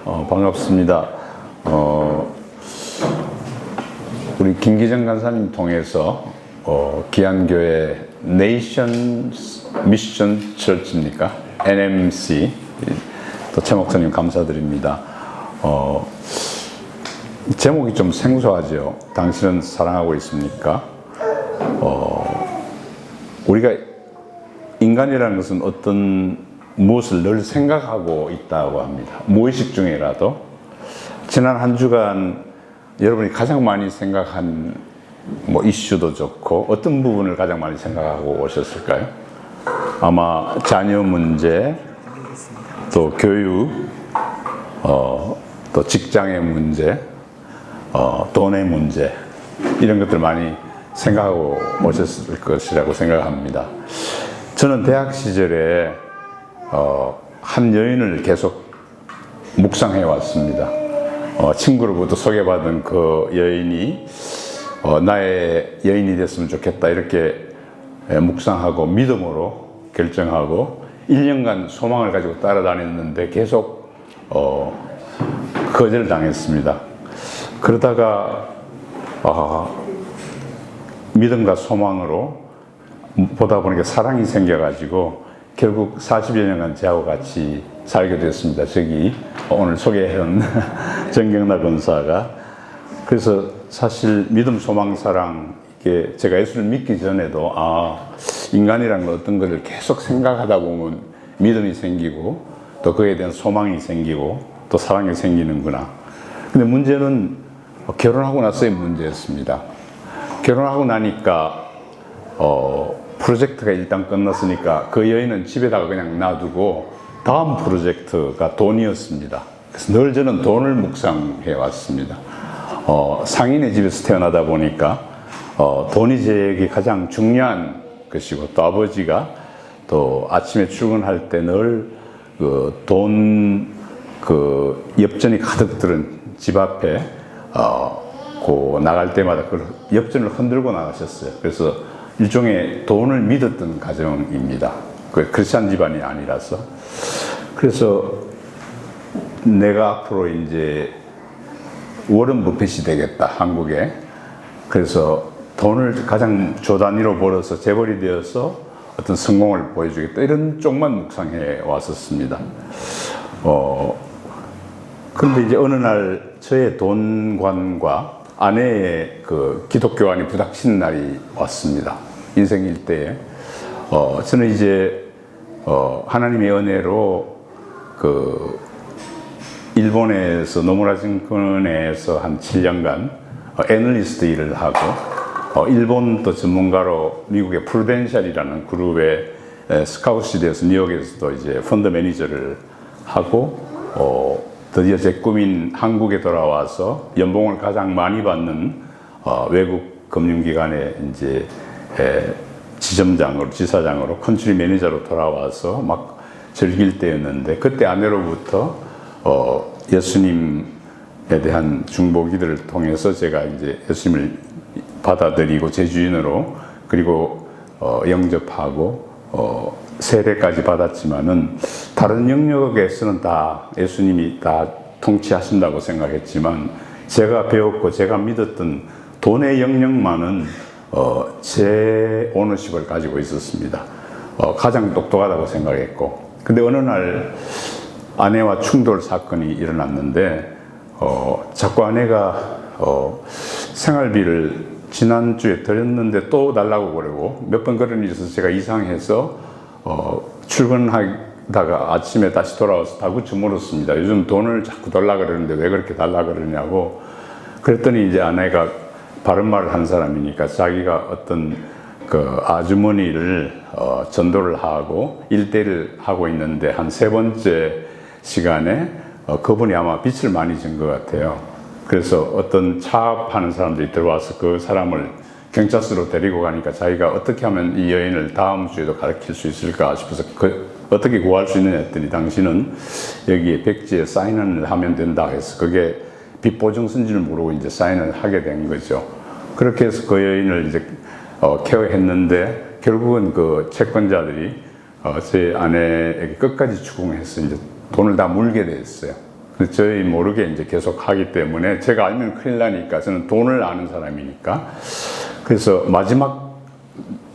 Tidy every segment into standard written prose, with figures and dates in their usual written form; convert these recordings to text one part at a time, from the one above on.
반갑습니다. 우리 김기정 간사님 통해서 기안교회 네이션 미션 처치입니까? NMC 또 최 목사님 감사드립니다. 제목이 좀 생소하죠. 당신은 사랑하고 있습니까? 우리가 인간이라는 것은 무엇을 늘 생각하고 있다고 합니다. 무의식 중에라도. 지난 한 주간 여러분이 가장 많이 생각한 이슈도 좋고 어떤 부분을 가장 많이 생각하고 오셨을까요? 아마 자녀 문제, 또 교육, 또 직장의 문제, 돈의 문제, 이런 것들 많이 생각하고 오셨을 것이라고 생각합니다. 저는 대학 시절에 한 여인을 계속 묵상해 왔습니다. 친구로부터 소개받은 그 여인이 나의 여인이 됐으면 좋겠다 이렇게 묵상하고 믿음으로 결정하고 1년간 소망을 가지고 따라다녔는데 계속 거절당했습니다. 그러다가 믿음과 소망으로 보다 보니까 사랑이 생겨가지고 결국 40여 년간 저하고 같이 살게 됐습니다. 저기 오늘 소개한 정경락 권사가. 그래서 사실 믿음, 소망, 사랑, 이게 제가 예수를 믿기 전에도 인간이란 건 어떤 것을 계속 생각하다 보면 믿음이 생기고 또 그에 대한 소망이 생기고 또 사랑이 생기는구나. 근데 문제는 결혼하고 나서의 문제였습니다. 결혼하고 나니까 프로젝트가 일단 끝났으니까 그 여인은 집에다가 그냥 놔두고 다음 프로젝트가 돈이었습니다. 그래서 늘 저는 돈을 묵상해 왔습니다. 상인의 집에서 태어나다 보니까 돈이 제게 가장 중요한 것이고, 또 아버지가 또 아침에 출근할 때 늘 엽전이 가득 들은 집 앞에 나갈 때마다 그 엽전을 흔들고 나가셨어요. 그래서 일종의 돈을 믿었던 가정입니다. 크리스찬 집안이 아니라서. 그래서 내가 앞으로 이제 워런 버핏이 되겠다, 한국에. 그래서 돈을 가장 조 단위로 벌어서 재벌이 되어서 어떤 성공을 보여주겠다, 이런 쪽만 묵상해 왔었습니다. 그런데 이제 어느 날 저의 돈관과 아내의 기독교관이 부닥치는 날이 왔습니다. 인생 일대에. 저는 이제 하나님의 은혜로 일본에서 노무라 증권회에서 한 7년간 애널리스트 일을 하고, 일본 또 전문가로 미국의 프루덴셜이라는 그룹의 스카웃이 되어서 뉴욕에서도 이제 펀드 매니저를 하고, 드디어 제 꿈인 한국에 돌아와서 연봉을 가장 많이 받는 외국 금융기관의 이제 지사장으로 컨트리 매니저로 돌아와서 막 즐길 때였는데, 그때 아내로부터 예수님에 대한 중보기도를 통해서 제가 이제 예수님을 받아들이고 제 주인으로, 그리고 영접하고 세례까지 받았지만은 다른 영역에서는 다 예수님이 다 통치하신다고 생각했지만, 제가 배웠고 제가 믿었던 돈의 영역만은 제 오너십을 가지고 있었습니다. 가장 똑똑하다고 생각했고. 근데 어느 날 아내와 충돌 사건이 일어났는데, 자꾸 아내가 생활비를 지난주에 드렸는데 또 달라고 그러고, 몇 번 그런 일이 있어서 제가 이상해서 출근하다가 아침에 다시 돌아와서 다구쳐 물었습니다. 요즘 돈을 자꾸 달라 그러는데 왜 그렇게 달라 그러냐고. 그랬더니 이제 아내가 바른 말을 한 사람이니까 자기가 어떤 아주머니를 전도를 하고 1대1을 하고 있는데 한 3번째 시간에 그분이 아마 빚을 많이 진 것 같아요. 그래서 어떤 차압하는 사람들이 들어와서 그 사람을 경찰서로 데리고 가니까 자기가 어떻게 하면 이 여인을 다음 주에도 가르칠 수 있을까 싶어서 어떻게 구할 수 있느냐 했더니, 당신은 여기에 백지에 사인을 하면 된다 해서 그게 빚보증서인지를 모르고 이제 사인을 하게 된 거죠. 그렇게 해서 그 여인을 이제 케어했는데, 결국은 그 채권자들이 제 아내에게 끝까지 추궁해서 이제 돈을 다 물게 됐어요. 그래서 저희 모르게 이제 계속 하기 때문에 제가 알면 큰일 나니까 저는 돈을 아는 사람이니까 그래서 마지막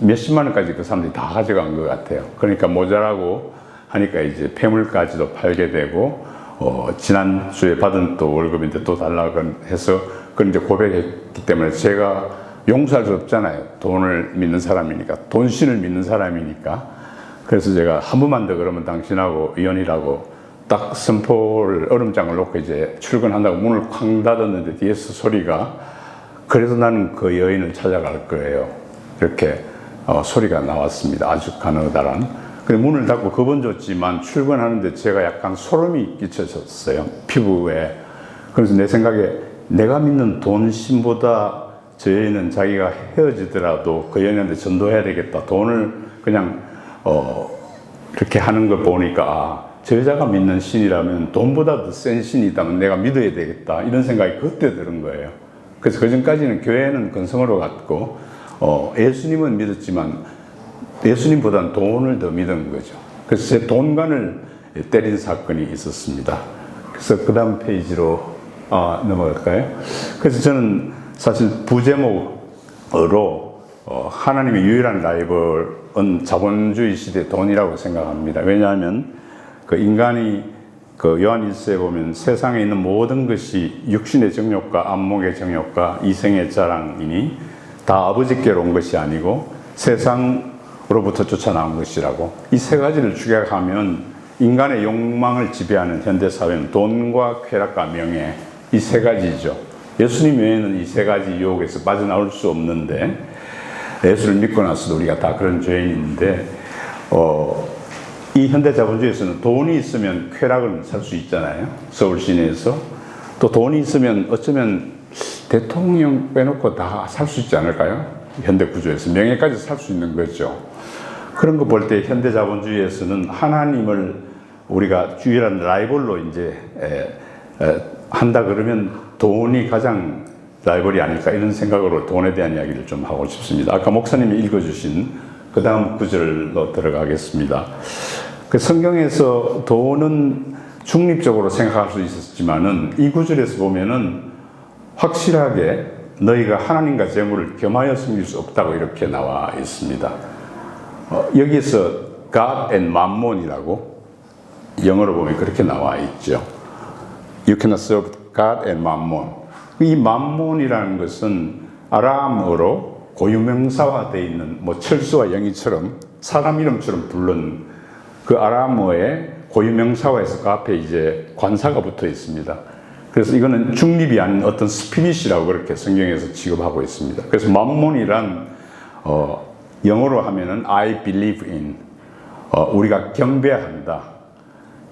몇십만 원까지 그 사람들이 다 가져간 것 같아요. 그러니까 모자라고 하니까 이제 폐물까지도 팔게 되고 지난주에 받은 또 월급인데 또 달라고 해서 그걸 이제 고백했기 때문에 제가 용서할 수 없잖아요. 돈을 믿는 사람이니까, 돈신을 믿는 사람이니까. 그래서 제가 한 번만 더 그러면 당신하고 이혼이라고 딱 선포를 얼음장을 놓고 이제 출근한다고 문을 쾅 닫았는데 뒤에서 소리가 그래서 나는 그 여인을 찾아갈 거예요. 이렇게 소리가 나왔습니다. 아주 가느다란. 그래서 문을 닫고 겁은 줬지만 출근하는데 제가 약간 소름이 끼쳐졌어요. 피부에. 그래서 내 생각에 내가 믿는 돈신보다 저 여인은 자기가 헤어지더라도 그 여인한테 전도해야 되겠다. 돈을 그냥 이렇게 하는 걸 보니까 저 여자가 믿는 신이라면 돈보다 더 센 신이 있다면 내가 믿어야 되겠다. 이런 생각이 그때 드는 거예요. 그래서 그전까지는 교회는 건성으로 갔고 예수님은 믿었지만 예수님보다는 돈을 더 믿은 거죠. 그래서 제 돈관을 때린 사건이 있었습니다. 그래서 그 다음 페이지로 넘어갈까요? 그래서 저는 사실 부제목으로 하나님의 유일한 라이벌은 자본주의 시대 돈이라고 생각합니다. 왜냐하면 그 인간이 그 요한 1서에 보면 세상에 있는 모든 것이 육신의 정욕과 안목의 정욕과 이생의 자랑이니 다 아버지께로 온 것이 아니고 세상으로부터 쫓아나온 것이라고. 이 세 가지를 축약하면 인간의 욕망을 지배하는 현대사회는 돈과 쾌락과 명예 이 세 가지죠. 예수님 외에는 이 세 가지 유혹에서 빠져나올 수 없는데 예수를 믿고 나서도 우리가 다 그런 죄인인데 이 현대 자본주의에서는 돈이 있으면 쾌락을 살 수 있잖아요. 서울 시내에서. 또 돈이 있으면 어쩌면 대통령 빼놓고 다 살 수 있지 않을까요? 현대 구조에서. 명예까지 살 수 있는 거죠. 그런 거 볼 때 현대 자본주의에서는 하나님을 우리가 유일한 라이벌로 이제 한다 그러면 돈이 가장 라이벌이 아닐까 이런 생각으로 돈에 대한 이야기를 좀 하고 싶습니다. 아까 목사님이 읽어주신 그 다음 구절로 들어가겠습니다. 그 성경에서 돈은 중립적으로 생각할 수 있었지만은 이 구절에서 보면은 확실하게 너희가 하나님과 재물을 겸하여 섬길 수 없다고 이렇게 나와 있습니다. 여기서 God and Mammon이라고 영어로 보면 그렇게 나와 있죠. You cannot serve God and Mammon. 이 Mammon이라는 것은 아람어로 고유명사화되어 있는 뭐 철수와 영희처럼 사람 이름처럼 부른 그 아람어의 고유명사화에서 그 앞에 이제 관사가 붙어 있습니다. 그래서 이거는 중립이 아닌 어떤 스피릿이라고 그렇게 성경에서 취급하고 있습니다. 그래서 맘몬이란 영어로 하면은 I believe in 우리가 경배한다.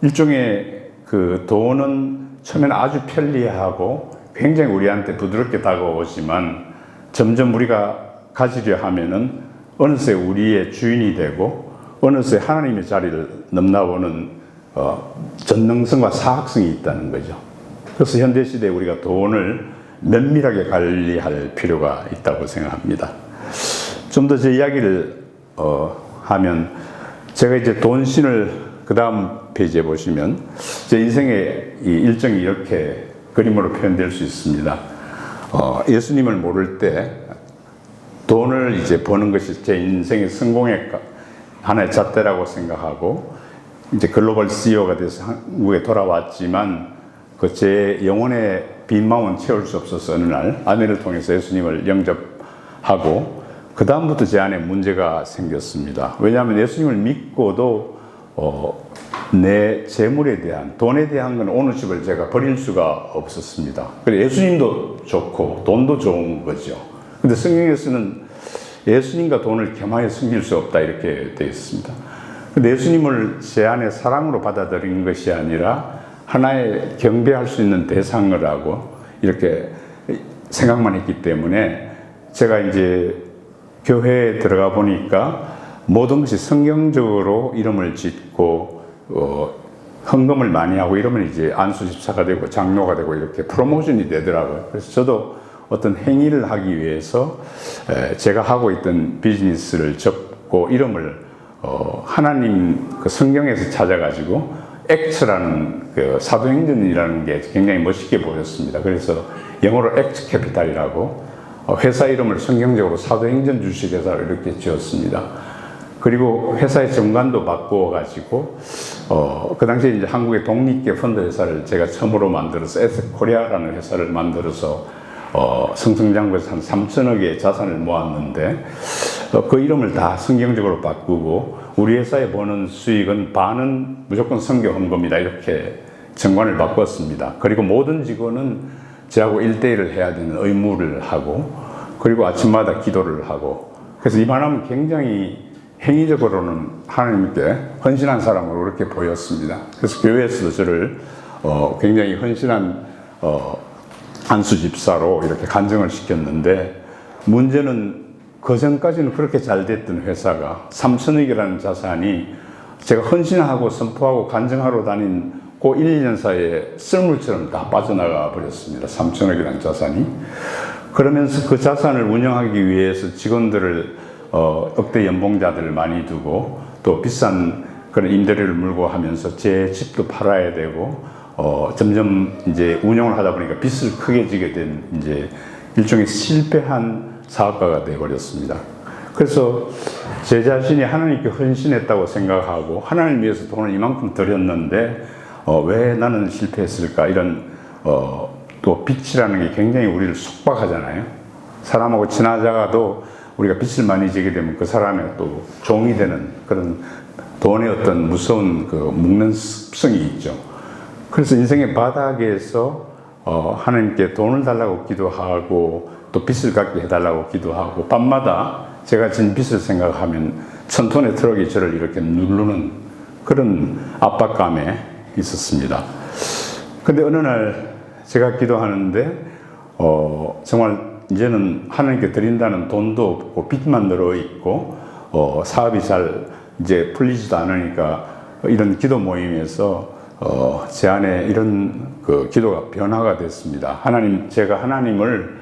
일종의 그 돈은 처음에는 아주 편리하고 굉장히 우리한테 부드럽게 다가오지만 점점 우리가 가지려 하면은 어느새 우리의 주인이 되고 어느새 하나님의 자리를 넘나오는 전능성과 사학성이 있다는 거죠. 그래서 현대시대에 우리가 돈을 면밀하게 관리할 필요가 있다고 생각합니다. 좀 더 제 이야기를 하면 제가 이제 돈신을 그 다음 페이지에 보시면 제 인생의 이 일정이 이렇게 그림으로 표현될 수 있습니다. 예수님을 모를 때 돈을 이제 버는 것이 제 인생의 성공의 하나의 잣대라고 생각하고 이제 글로벌 CEO가 돼서 한국에 돌아왔지만 그 제 영혼의 빈 마음은 채울 수 없어서 어느 날 아내를 통해서 예수님을 영접하고 그 다음부터 제 안에 문제가 생겼습니다. 왜냐하면 예수님을 믿고도 내 재물에 대한 돈에 대한 건 오너십을 제가 버릴 수가 없었습니다. 그래서 예수님도 좋고 돈도 좋은 거죠. 근데 성경에서는 예수님과 돈을 겸하여 섬길 수 없다 이렇게 되어 있습니다. 근데 예수님을 제 안에 사랑으로 받아들인 것이 아니라 하나의 경배할 수 있는 대상을 하고 이렇게 생각만 했기 때문에 제가 이제 교회에 들어가 보니까 모든 것이 성경적으로 이름을 짓고 헌금을 많이 하고 이러면 이제 안수집사가 되고 장로가 되고 이렇게 프로모션이 되더라고요. 그래서 저도 어떤 행위를 하기 위해서 제가 하고 있던 비즈니스를 접고 이름을 하나님 그 성경에서 찾아가지고 액트라는 그 사도행전이라는 게 굉장히 멋있게 보였습니다. 그래서 영어로 액트 캐피탈이라고 회사 이름을 성경적으로 사도행전 주식회사로 이렇게 지었습니다. 그리고 회사의 정관도 바꾸어가지고 그 당시에 이제 한국의 독립계 펀드 회사를 제가 처음으로 만들어서 에셋코리아라는 회사를 만들어서 승승장구해서 한 3천억의 자산을 모았는데 그 이름을 다 성경적으로 바꾸고 우리 회사에 버는 수익은 반은 무조건 선교 헌금이다 이렇게 정관을 바꿨습니다. 그리고 모든 직원은 저하고 1대1을 해야 되는 의무를 하고 그리고 아침마다 기도를 하고 그래서 이만하면 굉장히 행위적으로는 하나님께 헌신한 사람으로 그렇게 보였습니다. 그래서 교회에서도 저를 굉장히 헌신한 안수 집사로 이렇게 간증을 시켰는데 문제는 그 전까지는 그렇게 잘 됐던 회사가 3천억이라는 자산이 제가 헌신하고 선포하고 간증하러 다닌 그 1, 2년 사이에 썰물처럼 다 빠져나가 버렸습니다. 3천억이라는 자산이. 그러면서 그 자산을 운영하기 위해서 직원들을 억대 연봉자들을 많이 두고 또 비싼 그런 임대료를 물고 하면서 제 집도 팔아야 되고 점점 이제 운영을 하다 보니까 빚을 크게 지게 된 이제 일종의 실패한 사업가가 되어버렸습니다. 그래서 제 자신이 하나님께 헌신했다고 생각하고 하나님 위해서 돈을 이만큼 들였는데 왜 나는 실패했을까 이런 또 빚이라는 게 굉장히 우리를 속박하잖아요. 사람하고 지나다가도 우리가 빚을 많이 지게 되면 그 사람의 또 종이 되는 그런 돈의 어떤 무서운 그 묶는 습성이 있죠. 그래서 인생의 바닥에서 하나님께 돈을 달라고 기도하고 또 빚을 갚게 해달라고 기도하고 밤마다 제가 진 빚을 생각하면 1000톤의 트럭이 저를 이렇게 누르는 그런 압박감에 있었습니다. 근데 어느 날 제가 기도하는데 정말 이제는 하나님께 드린다는 돈도 없고 빚만 늘어 있고 사업이 잘 이제 풀리지도 않으니까 이런 기도 모임에서 제 안에 이런 그 기도가 변화가 됐습니다. 하나님, 제가 하나님을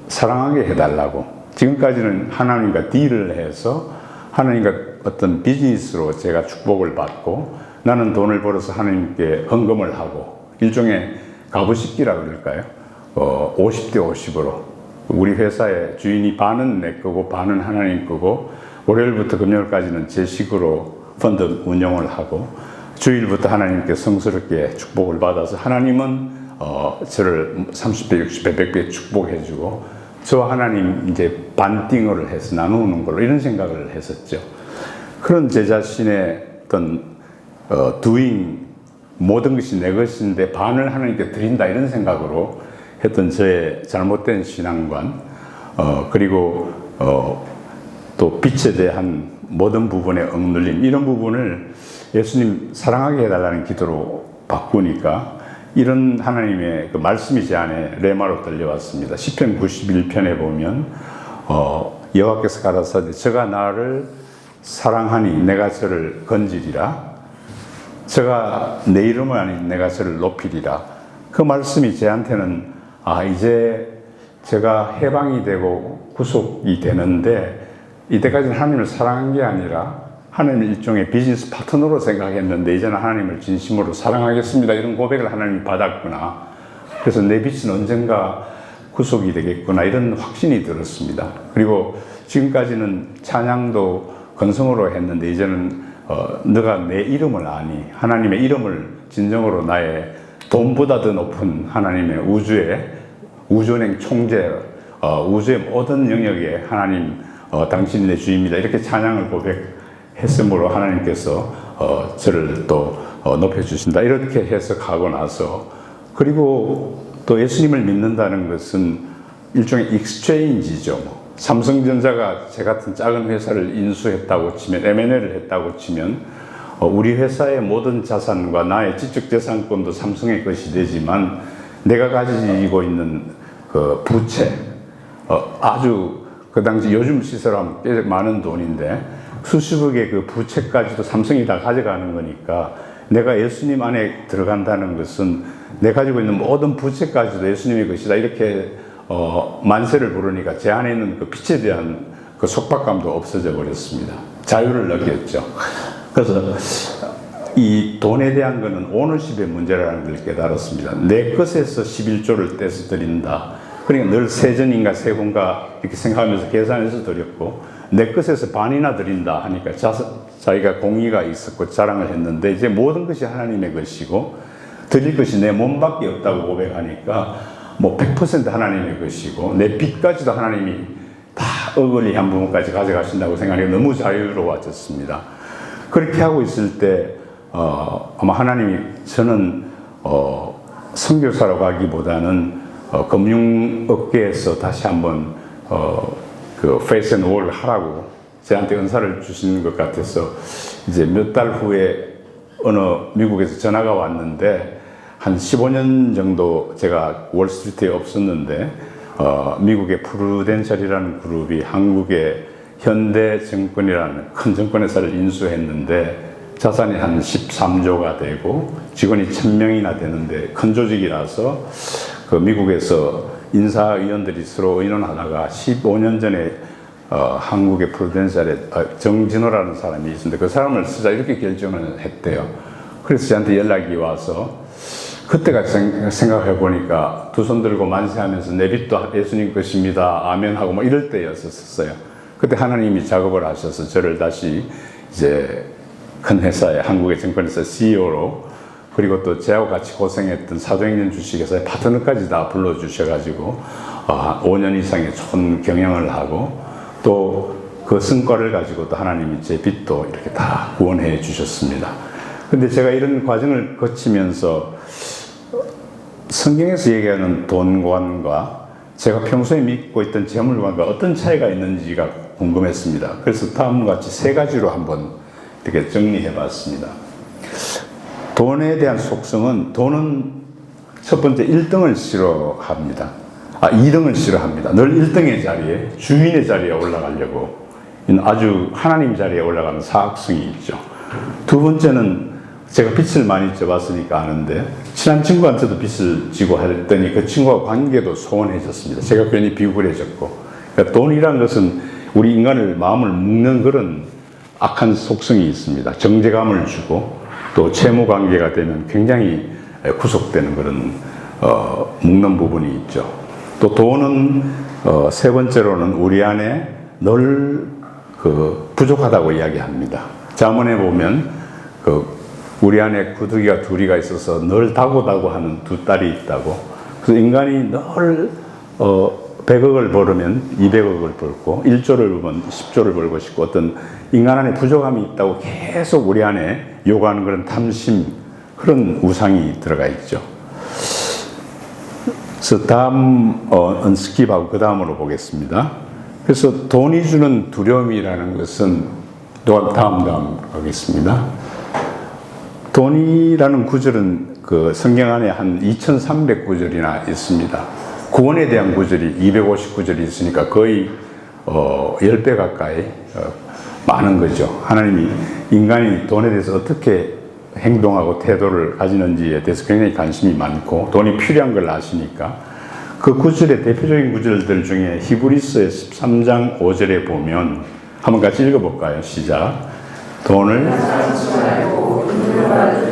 사랑하게 해달라고. 지금까지는 하나님과 딜을 해서 하나님과 어떤 비즈니스로 제가 축복을 받고 나는 돈을 벌어서 하나님께 헌금을 하고 일종의 가부식기라 그럴까요? 50대 50으로 우리 회사의 주인이 반은 내 거고 반은 하나님 거고 월요일부터 금요일까지는 제 식으로 펀드 운영을 하고 주일부터 하나님께 성스럽게 축복을 받아서 하나님은 저를 30배, 60배, 100배 축복해 주고 저 하나님 이제 반띵을 해서 나누는 걸로 이런 생각을 했었죠. 그런 제 자신의 어떤 doing 모든 것이 내 것인데 반을 하나님께 드린다 이런 생각으로 했던 저의 잘못된 신앙관 그리고 또 빛에 대한 모든 부분의 억눌림 이런 부분을 예수님 사랑하게 해달라는 기도로 바꾸니까 이런 하나님의 그 말씀이 제 안에 레마로 들려왔습니다. 시편 91편에 보면 여호와께서 가라사대 저가 나를 사랑하니 내가 저를 건지리라 저가 내 이름을 아니 내가 저를 높이리라. 그 말씀이 제한테는 이제 제가 해방이 되고 구속이 되는데 이때까지는 하나님을 사랑한 게 아니라 하나님을 일종의 비즈니스 파트너로 생각했는데 이제는 하나님을 진심으로 사랑하겠습니다. 이런 고백을 하나님이 받았구나. 그래서 내 빛은 언젠가 구속이 되겠구나. 이런 확신이 들었습니다. 그리고 지금까지는 찬양도 건성으로 했는데 이제는 너가 내 이름을 아니 하나님의 이름을 진정으로 나의 돈보다 더 높은 하나님의 우주은행 총재 우주의 모든 영역에 하나님 당신이 내 주입니다. 이렇게 찬양을 고백했으므로 하나님께서 저를 또 높여주신다. 이렇게 해석하고 나서 그리고 또 예수님을 믿는다는 것은 일종의 익스체인지죠. 삼성전자가 제 같은 작은 회사를 인수했다고 치면 M&A를 했다고 치면 우리 회사의 모든 자산과 나의 지적재산권도 삼성의 것이 되지만 내가 가지고 있는 그 부채 아주 그 당시 요즘 시세로 꽤 많은 돈인데 수십억의 그 부채까지도 삼성이 다 가져가는 거니까 내가 예수님 안에 들어간다는 것은 내가 가지고 있는 모든 부채까지도 예수님의 것이다 이렇게 만세를 부르니까 제 안에 있는 그 빛에 대한 그 속박감도 없어져 버렸습니다. 자유를 느꼈죠. 그래서 이 돈에 대한 거는 오너십의 문제라는 걸 깨달았습니다. 내 것에서 11조를 떼서 드린다. 그러니까 늘 세전인가 세금가 이렇게 생각하면서 계산해서 드렸고, 내 것에서 반이나 드린다 하니까 자기가 공의가 있었고 자랑을 했는데, 이제 모든 것이 하나님의 것이고 드릴 것이 내 몸밖에 없다고 고백하니까 뭐 100% 하나님의 것이고 내 빚까지도 하나님이 다 어글리 한 부분까지 가져가신다고 생각하니까 너무 자유로워졌습니다. 그렇게 하고 있을 때 아마 하나님이 저는 선교사로 가기보다는 금융업계에서 다시 한번 그 페이스 앤 월을 하라고 저한테 은사를 주시는 것 같아서 이제 몇 달 후에 어느 미국에서 전화가 왔는데, 한 15년 정도 제가 월스트리트에 없었는데 미국의 프루덴셜이라는 그룹이 한국의 현대증권이라는 큰 증권회사를 인수했는데 자산이 한 13조가 되고 직원이 1000명이나 되는데 큰 조직이라서 그 미국에서 인사위원들이 서로 의논하다가 15년 전에 한국의 프루덴셜에 정진호라는 사람이 있었는데 그 사람을 쓰자 이렇게 결정을 했대요. 그래서 저한테 연락이 와서 그때가 생각해 보니까 두 손 들고 만세하면서 내 빚도 예수님 것입니다. 아멘 하고 뭐 이럴 때였었어요. 그때 하나님이 작업을 하셔서 저를 다시 이제 큰 회사에 한국의 증권회사 CEO로, 그리고 또 저하고 같이 고생했던 사도행전 주식회사의 파트너까지 다 불러주셔가지고 5년 이상의 좋은 경영을 하고 또 그 성과를 가지고 또 하나님이 제 빚도 이렇게 다 구원해 주셨습니다. 근데 제가 이런 과정을 거치면서 성경에서 얘기하는 돈관과 제가 평소에 믿고 있던 재물관과 어떤 차이가 있는지가 궁금했습니다. 그래서 다음과 같이 세 가지로 한번 이렇게 정리해 봤습니다. 돈에 대한 속성은, 돈은 첫 번째 1등을 싫어합니다. 2등을 싫어합니다. 늘 1등의 자리에, 주인의 자리에 올라가려고, 아주 하나님 자리에 올라가는 사악성이 있죠. 두 번째는 제가 빚을 많이 져봤으니까 아는데, 친한 친구한테도 빚을 지고 했더니 그 친구와 관계도 소원해졌습니다. 제가 괜히 비굴해졌고. 그러니까 돈이란 것은 우리 인간을, 마음을 묶는 그런 악한 속성이 있습니다. 정제감을 주고 또 채무 관계가 되면 굉장히 구속되는 그런 묶는 부분이 있죠. 또 돈은 세 번째로는 우리 안에 늘 부족하다고 이야기합니다. 잠언에 보면 우리 안에 구더기가 둘이가 있어서 늘 다고다고 하는 두 딸이 있다고. 그래서 인간이 늘 100억을 벌으면 200억을 벌고 1조를 벌면 10조를 벌고 싶고 어떤 인간 안에 부족함이 있다고 계속 우리 안에 요구하는 그런 탐심, 그런 우상이 들어가 있죠. 그래서 다음 스킵하고 그 다음으로 보겠습니다. 그래서 돈이 주는 두려움이라는 것은 다음 하겠습니다. 돈이라는 구절은 그 성경 안에 한 2300구절이나 있습니다. 구원에 대한 구절이 250구절이 있으니까 거의 10배 가까이 많은 거죠. 하나님이 인간이 돈에 대해서 어떻게 행동하고 태도를 가지는지에 대해서 굉장히 관심이 많고 돈이 필요한 걸 아시니까 그 구절의 대표적인 구절들 중에 히브리서의 13장 5절에 보면 한번 같이 읽어볼까요? 시작. 돈을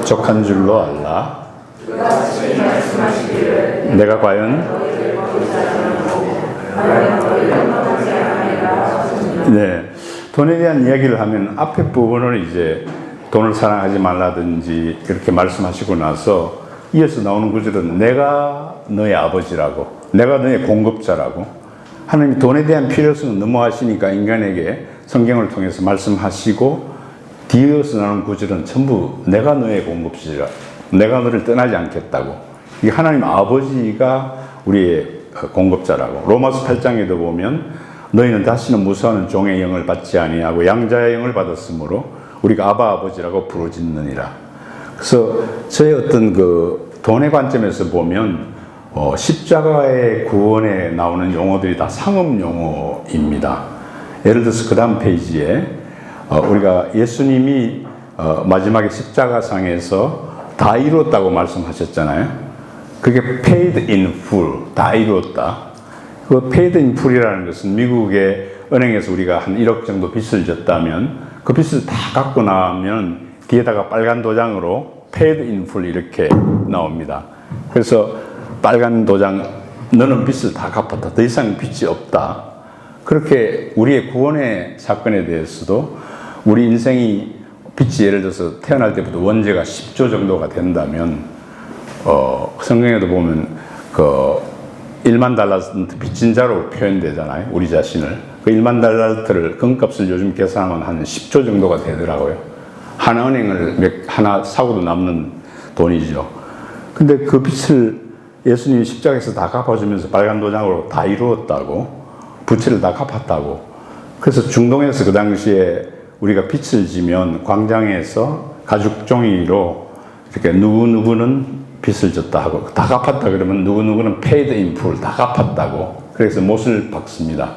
족한 줄로 알라. 내가 과연 네, 돈에 대한 이야기를 하면 앞에 부분을 이제 돈을 사랑하지 말라든지 이렇게 말씀하시고 나서 이어서 나오는 구절은 내가 너의 아버지라고, 내가 너의 공급자라고. 하나님이 돈에 대한 필요성을 너무 아시니까 인간에게 성경을 통해서 말씀하시고 뒤에서 나오는 구절은 전부 내가 너의 공급자라, 내가 너를 떠나지 않겠다고. 이게 하나님 아버지가 우리의 공급자라고. 로마서 8장에도 보면 너희는 다시는 무수하는 종의 영을 받지 아니하고 양자의 영을 받았으므로 우리가 아바 아버지라고 부르짖느니라. 그래서 저의 어떤 그 돈의 관점에서 보면 십자가의 구원에 나오는 용어들이 다 상업 용어입니다. 예를 들어서 그 다음 페이지에 우리가 예수님이 마지막에 십자가상에서 다 이루었다고 말씀하셨잖아요. 그게 paid in full, 다 이루었다. 그 paid in full이라는 것은 미국의 은행에서 우리가 한 1억 정도 빚을 졌다면 그 빚을 다 갚고 나면 뒤에다가 빨간 도장으로 paid in full 이렇게 나옵니다. 그래서 빨간 도장, 너는 빚을 다 갚았다. 더 이상 빚이 없다. 그렇게 우리의 구원의 사건에 대해서도 우리 인생이 빚이 예를 들어서 태어날 때부터 원죄가 10조 정도가 된다면 성경에도 보면 그 1만 달란트 빚진 자로 표현되잖아요. 우리 자신을. 그 1만 달란트를 금값을 요즘 계산하면 한 10조 정도가 되더라고요. 하나 은행을 하나 사고도 남는 돈이죠. 근데 그 빚을 예수님이 십자가에서 다 갚아주면서 빨간 도장으로 다 이루었다고, 부채를 다 갚았다고. 그래서 중동에서 그 당시에 우리가 빚을 지면 광장에서 가죽 종이로 이렇게 누구누구는 빚을 졌다 하고 다 갚았다 그러면 누구누구는 paid in full 다 갚았다고. 그래서 못을 박습니다.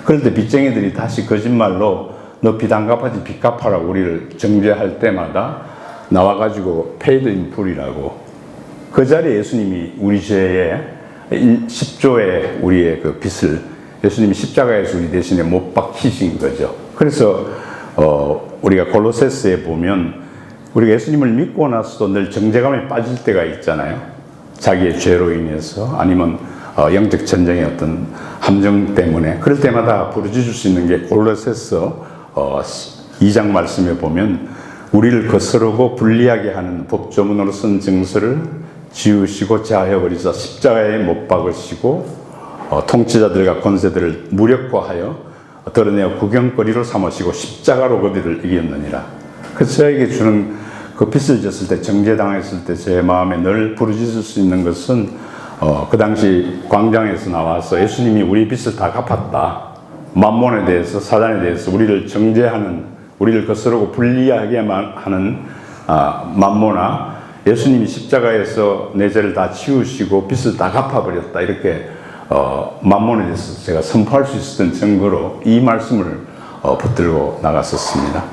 그럴 때 빚쟁이들이 다시 거짓말로 너 빚 안 갚았지 빚 갚아라고 우리를 정죄할 때마다 나와가지고 paid in full이라고. 그 자리에 예수님이 우리 죄의 10조의 우리의 그 빚을 예수님이 십자가에서 우리 대신에 못 박히신 거죠. 그래서 우리가 골로새서에 보면 우리가 예수님을 믿고 나서도 늘 정죄감에 빠질 때가 있잖아요. 자기의 죄로 인해서 아니면 영적 전쟁의 어떤 함정 때문에. 그럴 때마다 부르짖을 수 있는 게 골로새서 2장 말씀에 보면 우리를 거스르고 불리하게 하는 법조문으로 쓴 증서를 지우시고 제하여버리사 십자가에 못 박으시고 통치자들과 권세들을 무력화하여 드러내어 구경거리로 삼으시고 십자가로 그들을 이겼느니라. 그래서 저에게 주는 그 빚을 졌을 때, 정죄당했을 때 제 마음에 늘 부르짖을 수 있는 것은 그 당시 광장에서 나와서 예수님이 우리 빚을 다 갚았다. 만몬에 대해서, 사단에 대해서 우리를 정죄하는, 우리를 거스르고 불리하게만 하는 만몬아, 예수님이 십자가에서 내 죄를 다 치우시고 빚을 다 갚아버렸다. 이렇게 만몬에 대해서 제가 선포할 수 있었던 증거로 이 말씀을 붙들고 나갔었습니다.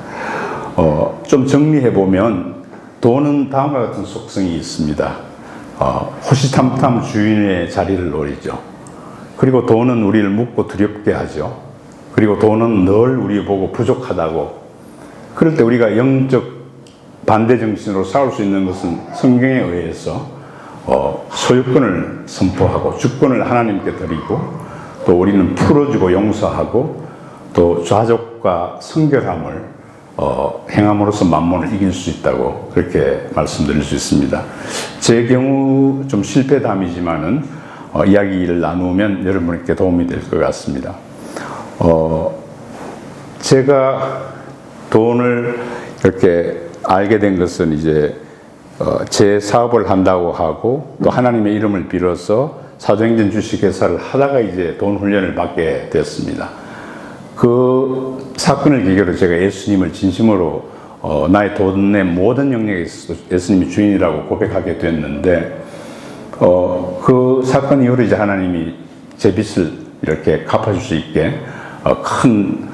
좀 정리해보면 돈은 다음과 같은 속성이 있습니다. 호시탐탐 주인의 자리를 노리죠. 그리고 돈은 우리를 묻고 두렵게 하죠. 그리고 돈은 늘 우리 보고 부족하다고. 그럴 때 우리가 영적 반대 정신으로 싸울 수 있는 것은 성경에 의해서 소유권을 선포하고 주권을 하나님께 드리고 또 우리는 풀어주고 용서하고 또 좌족과 성결함을 행함으로써 만몬을 이길 수 있다고 그렇게 말씀드릴 수 있습니다. 제 경우 좀 실패담이지만은 이야기를 나누면 여러분께 도움이 될 것 같습니다. 제가 돈을 이렇게 알게 된 것은 이제 제 사업을 한다고 하고 또 하나님의 이름을 빌어서 사도행전 주식회사를 하다가 이제 돈 훈련을 받게 되었습니다. 그 사건을 계기로 제가 예수님을 진심으로 나의 돈의 모든 영역에 있어서 예수님이 주인이라고 고백하게 됐는데 그 사건 이후로 이제 하나님이 제 빚을 이렇게 갚아줄 수 있게 큰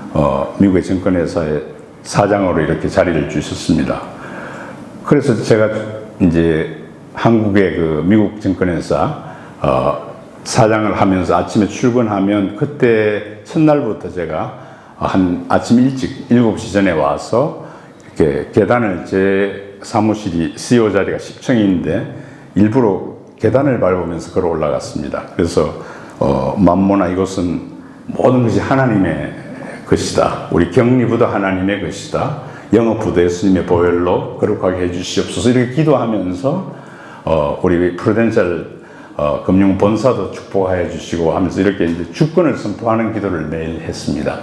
미국의 증권회사의 사장으로 이렇게 자리를 주셨습니다. 그래서 제가 이제 한국의 그 미국 증권회사 사장을 하면서 아침에 출근하면 그때 첫날부터 제가 한 아침 일찍 7시 전에 와서 이렇게 계단을 제 사무실이 CEO 자리가 10층인데 일부러 계단을 밟으면서 걸어 올라갔습니다. 그래서 만모나 이것은 모든 것이 하나님의 것이다. 우리 격리부도 하나님의 것이다. 영업부도 예수님의 보혈로 거룩하게 해주시옵소서 이렇게 기도하면서 우리 프루덴셜 금융본사도 축복하여 주시고 하면서 이렇게 이제 주권을 선포하는 기도를 매일 했습니다.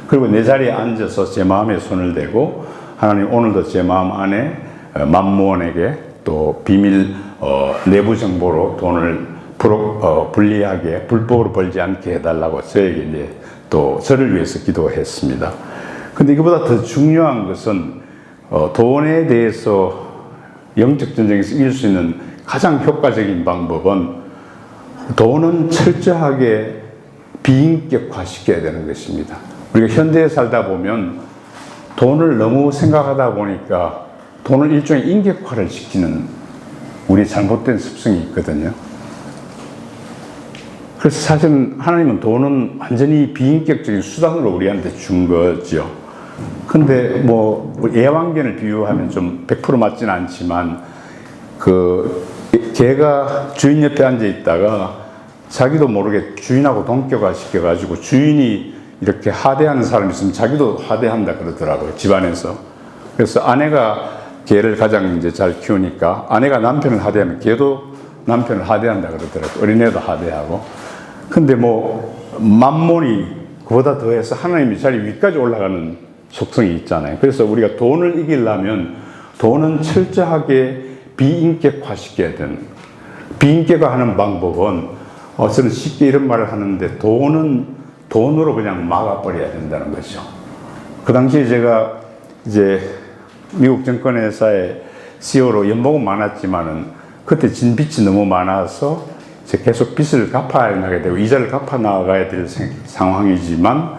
그리고 내 자리에 앉아서 제 마음에 손을 대고 하나님 오늘도 제 마음 안에 만무원에게 또 비밀 내부 정보로 돈을 불리하게 불법으로 벌지 않게 해달라고 저에게 이제 또 저를 위해서 기도했습니다. 근데 이거보다 더 중요한 것은 돈에 대해서 영적 전쟁에서 이길 수 있는 가장 효과적인 방법은 돈은 철저하게 비인격화시켜야 되는 것입니다. 우리가 현대에 살다 보면 돈을 너무 생각하다 보니까 돈을 일종의 인격화를 시키는 우리 잘못된 습성이 있거든요. 그래서 사실은 하나님은 돈은 완전히 비인격적인 수단으로 우리한테 준 거죠. 근데 뭐 애완견을 비유하면 좀 100% 맞지는 않지만 그 개가 주인 옆에 앉아 있다가 자기도 모르게 주인하고 동격화 시켜가지고 주인이 이렇게 하대하는 사람이 있으면 자기도 하대한다 그러더라고요, 집안에서. 그래서 아내가 개를 가장 이제 잘 키우니까 아내가 남편을 하대하면 개도 남편을 하대한다 그러더라고요. 어린애도 하대하고. 근데 뭐 만몬이 그보다 더해서 하나님이 자리 위까지 올라가는 속성이 있잖아요. 그래서 우리가 돈을 이기려면 돈은 철저하게 비인격화 시켜야 되는. 비인격화하는 방법은 저는 쉽게 이런 말을 하는데 돈은 돈으로 그냥 막아버려야 된다는 거죠. 그 당시에 제가 이제 미국 증권회사의 CEO로 연봉은 많았지만은 그때 진 빚이 너무 많아서 이제 계속 빚을 갚아야 나가게 되고 이자를 갚아 나가야 될 상황이지만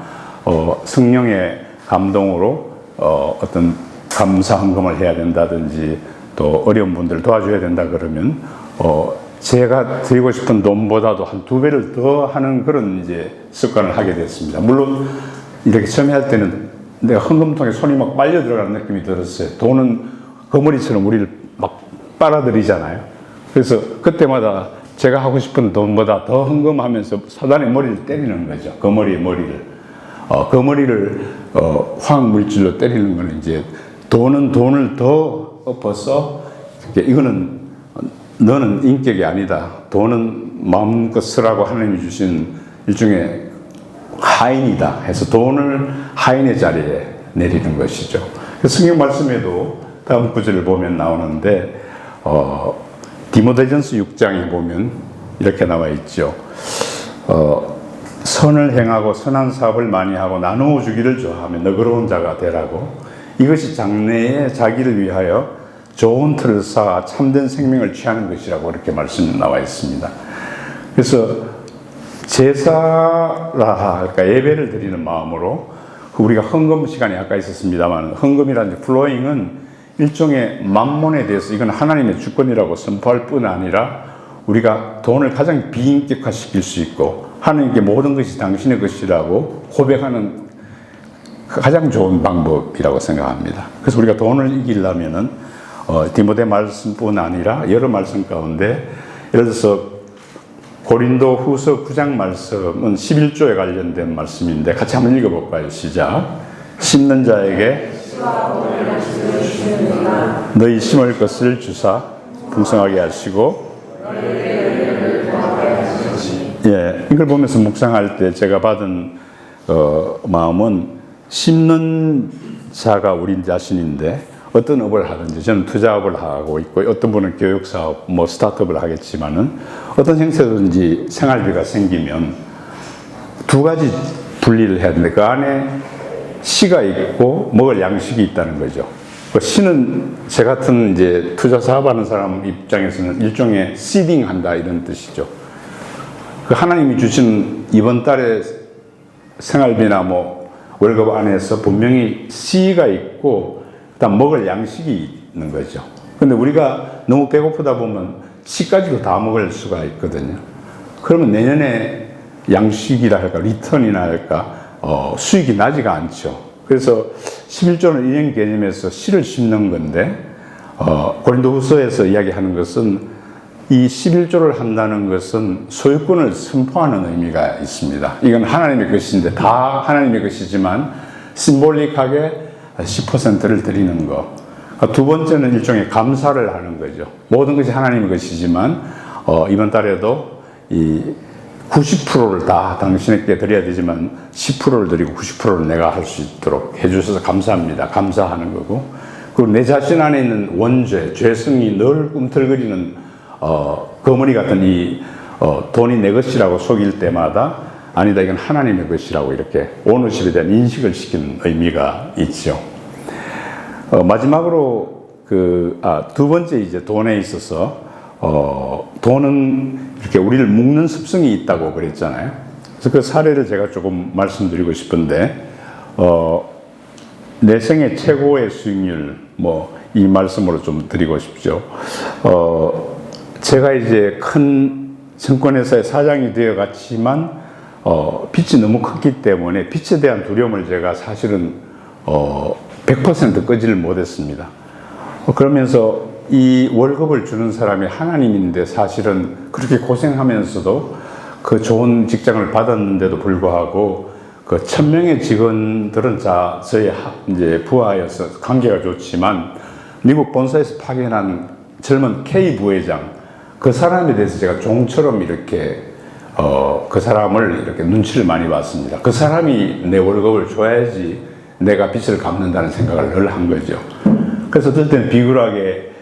성령의 감동으로 어떤 감사 헌금을 해야 된다든지 또 어려운 분들을 도와줘야 된다 그러면 제가 드리고 싶은 돈보다도 한 2배를 더 하는 그런 이제 습관을 하게 됐습니다. 물론 이렇게 처음에 할 때는 내가 헌금통에 손이 막 빨려 들어가는 느낌이 들었어요. 돈은 거머리처럼 우리를 막 빨아들이잖아요. 그래서 그때마다 제가 하고 싶은 돈보다 더 헌금하면서 사단의 머리를 때리는 거죠. 거머리의 머리를. 거머리를 화학 물질로 때리는 거는 이제 돈은 돈을 더 엎어서 이거는 너는 인격이 아니다. 돈은 마음껏 쓰라고 하나님이 주신 일종의 하인이다 해서 돈을 하인의 자리에 내리는 것이죠. 성경 말씀에도 다음 구절을 보면 나오는데 디모데전서 6장에 보면 이렇게 나와 있죠. 선을 행하고 선한 사업을 많이 하고 나누어 주기를 좋아하며 너그러운 자가 되라고 이것이 장래에 자기를 위하여 좋은 틀을 쌓아 참된 생명을 취하는 것이라고 이렇게 말씀 나와 있습니다. 그래서 제사라 할까 예배를 드리는 마음으로 우리가 헌금 시간에 아까 있었습니다만 헌금이라는 플로잉은 일종의 만몬에 대해서 이건 하나님의 주권이라고 선포할 뿐 아니라 우리가 돈을 가장 비인격화 시킬 수 있고 하나님께 모든 것이 당신의 것이라고 고백하는 가장 좋은 방법이라고 생각합니다. 그래서 우리가 돈을 이기려면은 디모데 말씀뿐 아니라 여러 말씀 가운데 예를 들어서 고린도 후서 9장 말씀은 11조에 관련된 말씀인데 같이 한번 읽어볼까요? 시작. 심는 자에게 너희 심을 것을 주사 풍성하게 하시고 예, 이걸 보면서 묵상할 때 제가 받은 마음은 심는 자가 우리 자신인데 어떤 업을 하든지 저는 투자업을 하고 있고 어떤 분은 교육사업, 뭐 스타트업을 하겠지만은 어떤 형태든지 생활비가 생기면 두 가지 분리를 해야 되는데 그 안에 씨가 있고 먹을 양식이 있다는 거죠. 그 씨는 제 같은 이제 투자 사업하는 사람 입장에서는 일종의 시딩 한다 이런 뜻이죠. 그 하나님이 주신 이번 달에 생활비나 뭐 월급 안에서 분명히 씨가 있고 일단 먹을 양식이 있는 거죠. 근데 우리가 너무 배고프다 보면 씨까지도 다 먹을 수가 있거든요. 그러면 내년에 양식이라 할까, 리턴이나 할까, 수익이 나지가 않죠. 그래서 11조는 이런 개념에서 씨를 심는 건데, 고린도후서에서 이야기하는 것은 이 11조를 한다는 것은 소유권을 선포하는 의미가 있습니다. 이건 하나님의 것인데, 다 하나님의 것이지만, 심볼릭하게 10%를 드리는 거. 두 번째는 일종의 감사를 하는 거죠. 모든 것이 하나님의 것이지만 이번 달에도 이 90%를 다 당신에게 드려야 되지만 10%를 드리고 90%를 내가 할 수 있도록 해주셔서 감사합니다. 감사하는 거고. 그리고 내 자신 안에 있는 원죄, 죄성이 늘 꿈틀거리는 거머리 같은 이 돈이 내 것이라고 속일 때마다 아니다, 이건 하나님의 것이라고 이렇게 오너십에 대한 인식을 시키는 의미가 있죠. 마지막으로 두 번째 이제 돈에 있어서 돈은 이렇게 우리를 묶는 습성이 있다고 그랬잖아요. 그래서 그 사례를 제가 조금 말씀드리고 싶은데 내 생애 최고의 수익률 이 말씀으로 좀 드리고 싶죠. 제가 이제 큰 증권회사의 사장이 되어 갔지만 빚이 너무 컸기 때문에 빚에 대한 두려움을 제가 사실은 100% 끄지를 못했습니다. 그러면서 이 월급을 주는 사람이 하나님인데 사실은 그렇게 고생하면서도 그 좋은 직장을 받았는데도 불구하고 그 1000명의 직원들은 저희 이제 부하여서 관계가 좋지만 미국 본사에서 파견한 젊은 K 부회장 그 사람에 대해서 제가 종처럼 이렇게 그 사람을 이렇게 눈치를 많이 봤습니다. 그 사람이 내 월급을 줘야지 내가 빚을 갚는다는 생각을 늘 한 거죠. 그래서 들 때는 비굴하게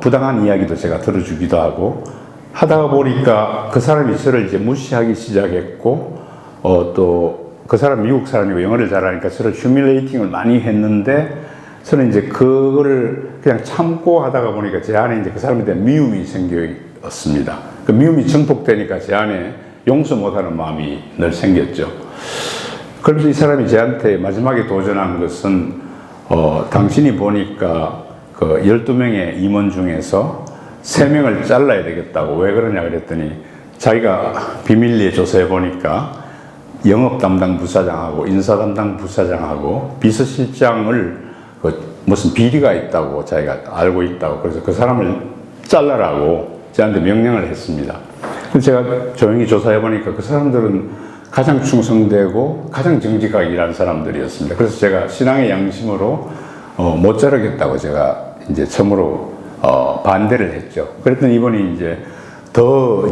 부당한 이야기도 제가 들어주기도 하고 하다가 보니까 그 사람이 저를 이제 무시하기 시작했고 또 그 사람 미국 사람이고 영어를 잘하니까 저를 휴밀레이팅을 많이 했는데 저는 이제 그거를 그냥 참고 하다가 보니까 제 안에 이제 그 사람에 대한 미움이 생겼습니다. 그 미움이 증폭되니까 제 안에 용서 못하는 마음이 늘 생겼죠. 그래서 이 사람이 저한테 마지막에 도전한 것은 당신이 보니까 그 12명의 임원 중에서 3명을 잘라야 되겠다고. 왜 그러냐 그랬더니 자기가 비밀리에 조사해 보니까 영업 담당 부사장하고 인사 담당 부사장하고 비서실장을 무슨 비리가 있다고 자기가 알고 있다고. 그래서 그 사람을 잘라라고 저한테 명령을 했습니다. 그래서 제가 조용히 조사해 보니까 그 사람들은 가장 충성되고 가장 정직하게 일하는 사람들이었습니다. 그래서 제가 신앙의 양심으로 못 자르겠다고 제가 이제 처음으로 반대를 했죠. 그랬더니 이분이 이제 더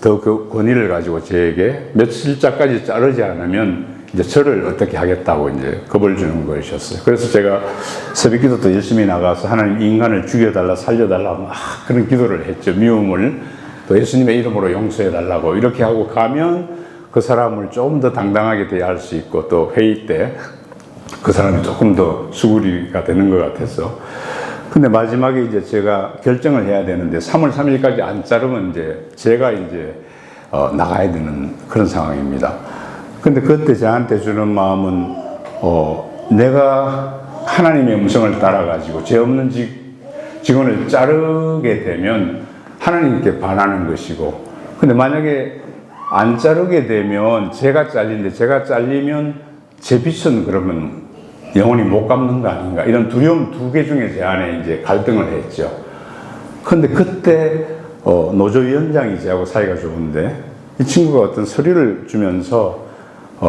그 권위를 가지고 저에게 며칠자까지 자르지 않으면 이제 저를 어떻게 하겠다고 이제 겁을 주는 것이었어요. 그래서 제가 새벽기도도 열심히 나가서 하나님 인간을 죽여달라 살려달라 막 그런 기도를 했죠. 미움을 또 예수님의 이름으로 용서해달라고 이렇게 하고 가면 그 사람을 좀 더 당당하게 대할 수 있고 또 회의 때 그 사람이 조금 더 수구리가 되는 것 같아서. 근데 마지막에 이제 제가 결정을 해야 되는데 3월 3일까지 안 자르면 이제 제가 이제 나가야 되는 그런 상황입니다. 근데 그때 저한테 주는 마음은 내가 하나님의 음성을 따라가지고 죄 없는 직원을 자르게 되면 하나님께 반하는 것이고, 근데 만약에 안 자르게 되면 제가 잘리면 제 빚은 그러면 영원히 못 갚는 거 아닌가, 이런 두려움 2개 중에 제 안에 이제 갈등을 했죠. 근데 그때 노조위원장이 저하고 사이가 좋은데 이 친구가 어떤 서류를 주면서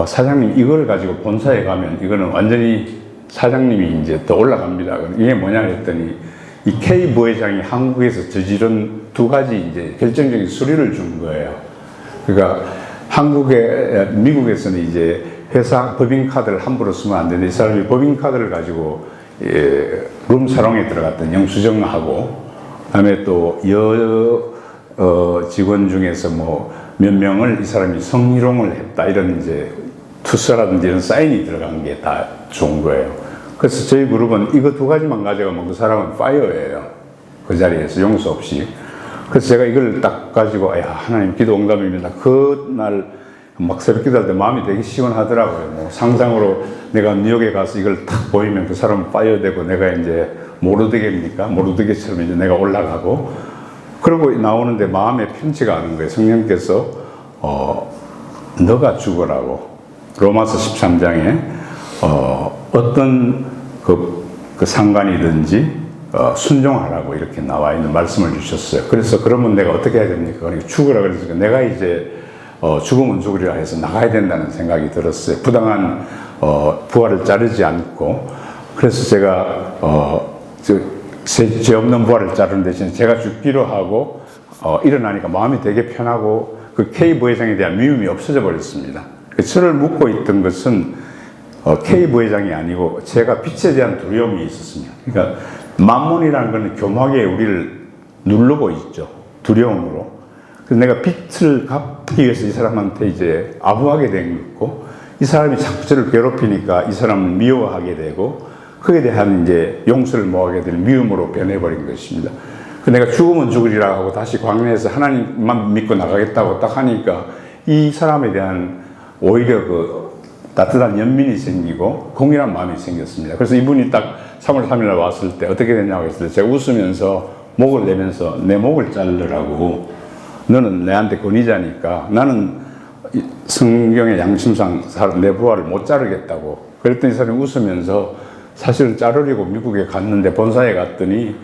사장님 이걸 가지고 본사에 가면 이거는 완전히 사장님이 이제 더 올라갑니다. 이게 뭐냐 했더니 이 K 부회장이 한국에서 저지른 2가지 이제 결정적인 서류를 준 거예요. 그러니까 미국에서는 이제 회사 법인카드를 함부로 쓰면 안 되는데 이 사람이 법인카드를 가지고 룸사롱에 들어갔던 영수증하고 그다음에 또 직원 중에서 뭐 몇 명을 이 사람이 성희롱을 했다 이런 이제 투서라든지 이런 사인이 들어간 게 다 좋은 거예요. 그래서 저희 그룹은 이거 2가지만 가져가면 그 사람은 파이어예요. 그 자리에서 용서 없이. 그래서 제가 이걸 딱 가지고 야 하나님 기도 응답입니다. 그날 막 새벽 기도할 때 마음이 되게 시원하더라고요. 뭐 상상으로 내가 뉴욕에 가서 이걸 딱 보이면 그 사람은 파이어되고 내가 이제 모르드게처럼 이제 내가 올라가고, 그러고 나오는데 마음에 편치가 않은 거예요. 성령께서 너가 죽으라고 로마서 13장에 어떤 그 상관이든지 순종하라고 이렇게 나와 있는 말씀을 주셨어요. 그래서 그러면 내가 어떻게 해야 됩니까? 그러니까 죽으라 그랬으니까 내가 이제 죽으면 죽으리라 해서 나가야 된다는 생각이 들었어요. 부당한 부하를 자르지 않고. 그래서 제가 죄 없는 부하를 자르는 대신 제가 죽기로 하고 일어나니까 마음이 되게 편하고 그 K 부회장에 대한 미움이 없어져 버렸습니다. 저를 묶고 있던 것은 K 부회장이 아니고 제가 빚에 대한 두려움이 있었습니다. 그러니까 만몬이라는 것은 교묘하게 우리를 누르고 있죠. 두려움으로. 그래서 내가 빚을 갚기 위해서 이 사람한테 이제 아부하게 된 거고, 이 사람이 자꾸 저를 괴롭히니까 이 사람을 미워하게 되고, 그에 대한 이제 용서를 못하게 되는 미움으로 변해버린 것입니다. 내가 죽으면 죽으리라 하고 다시 광야에서 하나님만 믿고 나가겠다고 딱 하니까 이 사람에 대한 오히려 그 따뜻한 연민이 생기고 공일한 마음이 생겼습니다. 그래서 이분이 딱 3월 3일날 왔을 때 어떻게 됐냐고 했을 때 제가 웃으면서 목을 내면서 내 목을 자르라고, 너는 내한테 권위자니까 나는 성경의 양심상 내 부하를 못 자르겠다고. 그랬더니 이 사람이 웃으면서 사실은 자르려고 미국에 갔는데 본사에 갔더니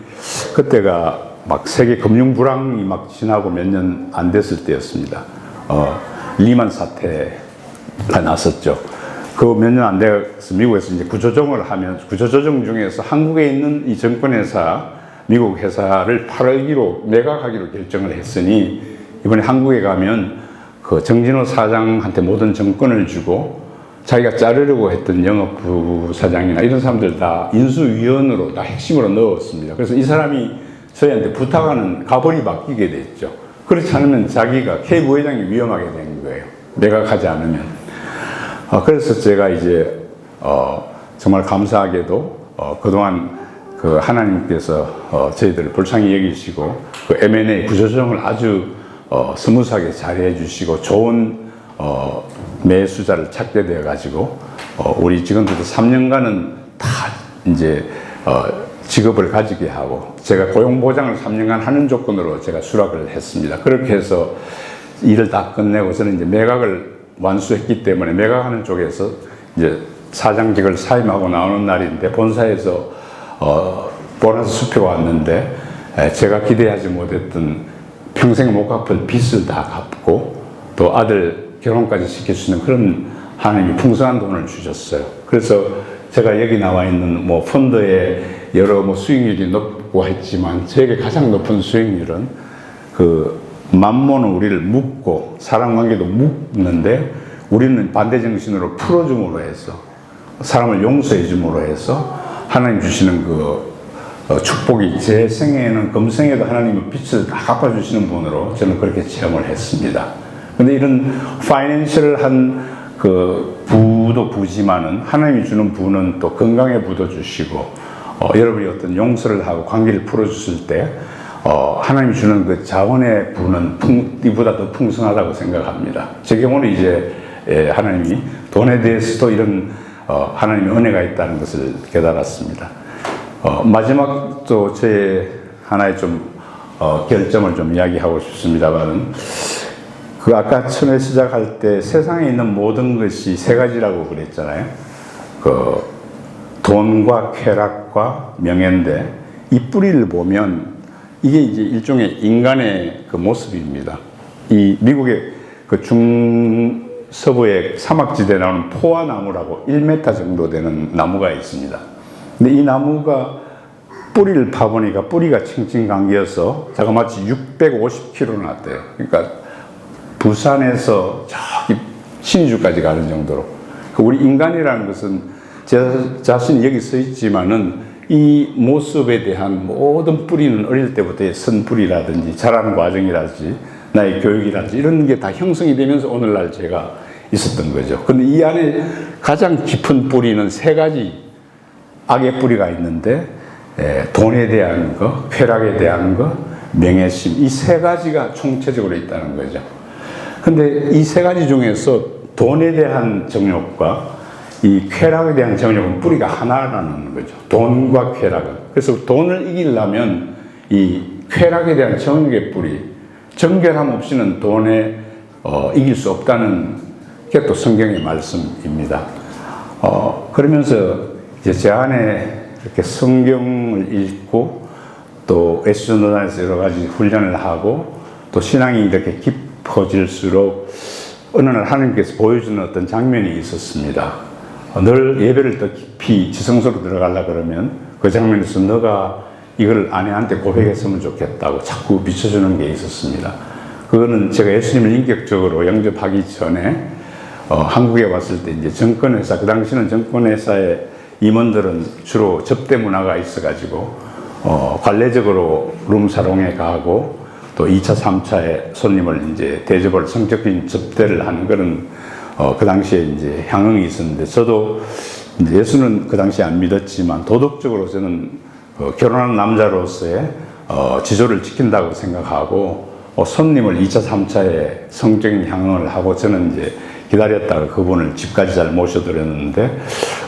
그때가 막 세계 금융 불황이 막 지나고 몇 년 안 됐을 때였습니다. 리만 사태가 났었죠. 그 몇 년 안 돼서 미국에서 이제 구조조정을 하면 구조조정 중에서 한국에 있는 이 정권회사, 미국 회사를 팔기로 매각하기로 결정을 했으니 이번에 한국에 가면 그 정진호 사장한테 모든 정권을 주고 자기가 자르려고 했던 영업부 사장이나 이런 사람들 다 인수위원으로 다 핵심으로 넣었습니다. 그래서 이 사람이 저희한테 부탁하는 가벌이 바뀌게 됐죠. 그렇지 않으면 자기가 K 부회장이 위험하게 된 거예요. 매각하지 않으면. 그래서 제가 이제 정말 감사하게도 그동안 그 하나님께서 저희들을 불쌍히 여기시고 그 M&A 구조조정을 아주 스무스하게 잘해 주시고 좋은 매수자를 찾게 되어 가지고 우리 직원들도 3년간은 다 이제 직업을 가지게 하고 제가 고용보장을 3년간 하는 조건으로 제가 수락을 했습니다. 그렇게 해서 일을 다 끝내고 저는 이제 매각을 완수했기 때문에 매각하는 쪽에서 이제 사장직을 사임하고 나오는 날인데 본사에서 보너스 수표가 왔는데 제가 기대하지 못했던 평생 못 갚을 빚을 다 갚고 또 아들 결혼까지 시킬 수 있는 그런 하나님이 풍성한 돈을 주셨어요. 그래서 제가 여기 나와 있는 뭐 펀드에 여러 뭐 수익률이 높고 했지만 저에게 가장 높은 수익률은 그 만모는 우리를 묶고 사람 관계도 묶는데 우리는 반대 정신으로 풀어줌으로 해서 사람을 용서해 줌으로 해서 하나님 주시는 그 축복이 제 생에는 금생에도 하나님의 빛을 다 갚아주시는 분으로 저는 그렇게 체험을 했습니다. 근데 이런 파이낸셜한 그 부도 부지만은 하나님이 주는 부는 또 건강의 부도 주시고 여러분이 어떤 용서를 하고 관계를 풀어주실 때 하나님이 주는 그 자원의 부는 이보다 더 풍성하다고 생각합니다. 제 경우는 이제 하나님이 돈에 대해서도 이런 하나님의 은혜가 있다는 것을 깨달았습니다. 마지막 또 제 하나의 좀 결점을 좀 이야기하고 싶습니다만 그 아까 처음에 시작할 때 세상에 있는 모든 것이 세 가지라고 그랬잖아요. 그 돈과 쾌락과 명예인데 이 뿌리를 보면 이게 이제 일종의 인간의 그 모습입니다. 이 미국의 그 중서부의 사막지대에 나오는 포화나무라고 1m 정도 되는 나무가 있습니다. 근데 이 나무가 뿌리를 파보니까 뿌리가 칭칭감겨서 자그마치 650kg 났대요. 그러니까 부산에서 저기 신주까지 가는 정도로. 우리 인간이라는 것은 제 자신이 여기 서 있지만은 이 모습에 대한 모든 뿌리는 어릴 때부터의 선뿌리라든지 자라는 과정이라든지 나의 교육이라든지 이런 게 다 형성이 되면서 오늘날 제가 있었던 거죠. 근데 이 안에 가장 깊은 뿌리는 세 가지 악의 뿌리가 있는데 돈에 대한 거, 쾌락에 대한 거, 명예심 이 세 가지가 총체적으로 있다는 거죠. 근데 이 세 가지 중에서 돈에 대한 정욕과 이 쾌락에 대한 정욕은 뿌리가 하나라는 거죠. 돈과 쾌락은. 그래서 돈을 이기려면 이 쾌락에 대한 정욕의 뿌리, 정결함 없이는 돈에 이길 수 없다는 게 또 성경의 말씀입니다. 그러면서 이제 제 안에 이렇게 성경을 읽고 또 에스전도단에서 여러 가지 훈련을 하고 또 신앙이 이렇게 깊어질수록 어느 날 하나님께서 보여주는 어떤 장면이 있었습니다. 늘 예배를 더 깊이 지성소로 들어가려고 그러면 그 장면에서 너가 이걸 아내한테 고백했으면 좋겠다고 자꾸 비춰주는 게 있었습니다. 그거는 제가 예수님을 인격적으로 영접하기 전에 한국에 왔을 때 이제 정권회사, 그 당시는 정권회사의 임원들은 주로 접대 문화가 있어가지고 관례적으로 룸사롱에 가고 또 2차, 3차에 손님을 이제 대접을 성적인 접대를 하는 그런 그 당시에 이제 향응이 있었는데 저도 이제 예수는 그 당시에 안 믿었지만 도덕적으로 저는 결혼한 남자로서의 지조를 지킨다고 생각하고 손님을 2차, 3차에 성적인 향응을 하고 저는 이제 기다렸다가 그분을 집까지 잘 모셔드렸는데